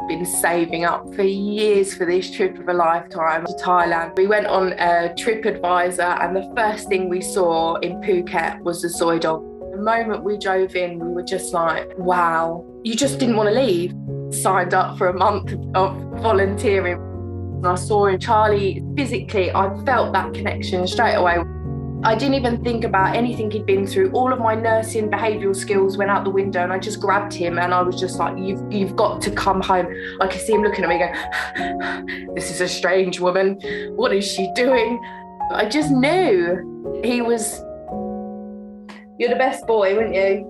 been saving up for years for this trip of a lifetime to Thailand. We went on a TripAdvisor and the first thing we saw in Phuket was the Soi Dog. The moment we drove in, we were just like, wow, you just didn't want to leave. Signed up for a month of volunteering. And I saw Charlie physically, I felt that connection straight away. I didn't even think about anything he'd been through. All of my nursing behavioural skills went out the window and I just grabbed him and I was just like, you've got to come home. I could see him looking at me going, this is a strange woman. What is she doing? I just knew he was, you're the best boy, weren't you?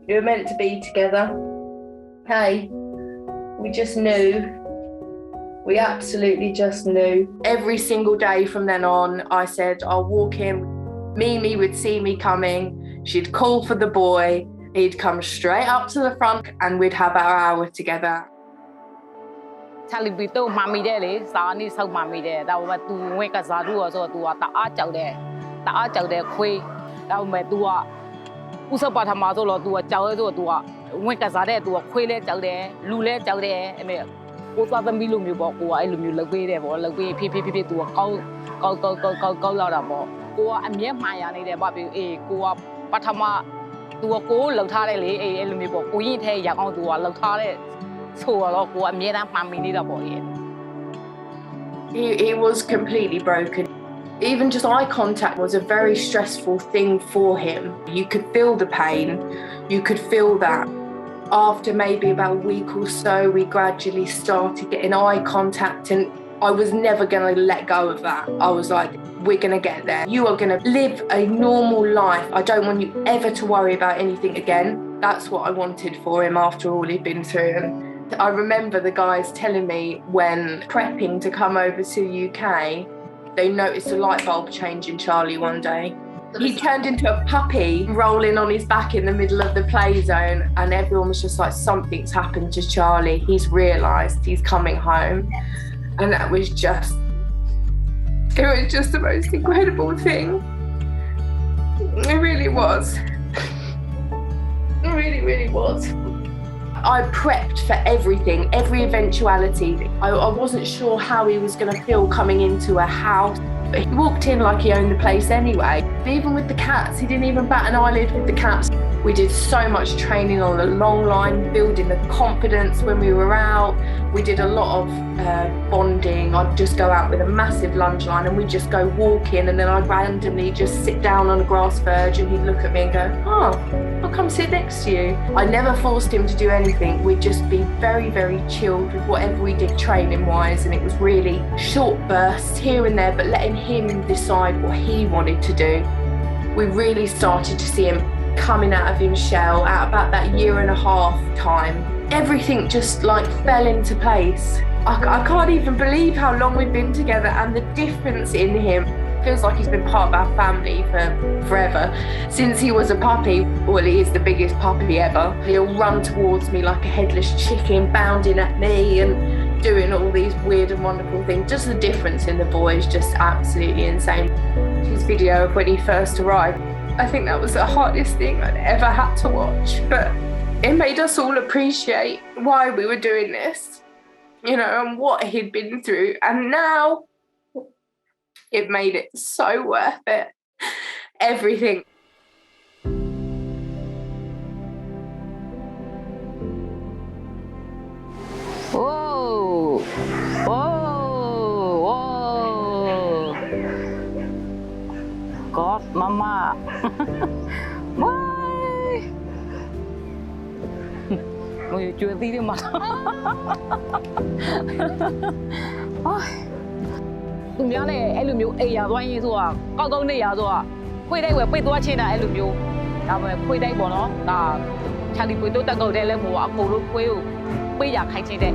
You were meant to be together. Hey, we just knew. We absolutely just knew. Every single day from then on, I said, I'll walk in. Mimi would see me coming. She'd call for the boy. He'd come straight up to the front and we'd have our hour together. Charlie Bito, mommy there, Sani, so mommy there. That was to wake us out or so to the arch out there. The arch out there, quick. That was to a Usapatamazo to a Chow to a wake us out there to a quail out there, Lule out there, and what was the Milum you bought, or I love you like there, or like we PPP to a call out of more. Go and me, my aunt, there, Bobby, a go up Patama to a cool Lotare, a Lumibo, we eat a young to a Lotare, so a lot of me and Mammy need a boy. He was completely broken. Even just eye contact was a very stressful thing for him. You could feel the pain, you could feel that. After maybe about a week or so, we gradually started getting eye contact and I was never going to let go of that. I was like, we're going to get there. You are going to live a normal life. I don't want you ever to worry about anything again. That's what I wanted for him after all he'd been through. And I remember the guys telling me when prepping to come over to the UK, they noticed a light bulb change in Charlie one day. He turned into a puppy rolling on his back in the middle of the play zone and everyone was just like, something's happened to Charlie. He's realised he's coming home. And that was just, it was just the most incredible thing. It really was. It really, really was. I prepped for everything, every eventuality. I wasn't sure how he was going to feel coming into a house. But he walked in like he owned the place anyway. Even with the cats, he didn't even bat an eyelid with the cats. We did so much training on the long line, building the confidence when we were out. We did a lot of bonding. I'd just go out with a massive lunge line and we'd just go walking and then I'd randomly just sit down on a grass verge and he'd look at me and go, oh, I'll come sit next to you. I never forced him to do anything. We'd just be very, very chilled with whatever we did training-wise and it was really short bursts here and there, but letting him decide what he wanted to do. We really started to see him coming out of his shell at about that 1.5 years time. Everything just like fell into place. I can't even believe how long we've been together and the difference in him. Feels like he's been part of our family for forever. Since he was a puppy, well, he is the biggest puppy ever. He'll run towards me like a headless chicken, bounding at me and doing all these weird and wonderful things. Just the difference in the boy is just absolutely insane. His video of when he first arrived, I think that was the hardest thing I'd ever had to watch, but it made us all appreciate why we were doing this, you know, and what he'd been through. And now it made it so worth it. Everything. Whoa! Whoa! Whoa! God, Mama! Why? Ôi, chưa tí đi mặt. Tụi nhá này, em lùm yếu, ấy à, doan như rồi, câu này à rồi, quay đây, quay tôi trên này, em lùm yếu, là mà quay đây bỏ nó, là Charlie quay tôi ta cầu đây lên một quả cầu luôn quay, bây giờ khai trên đây,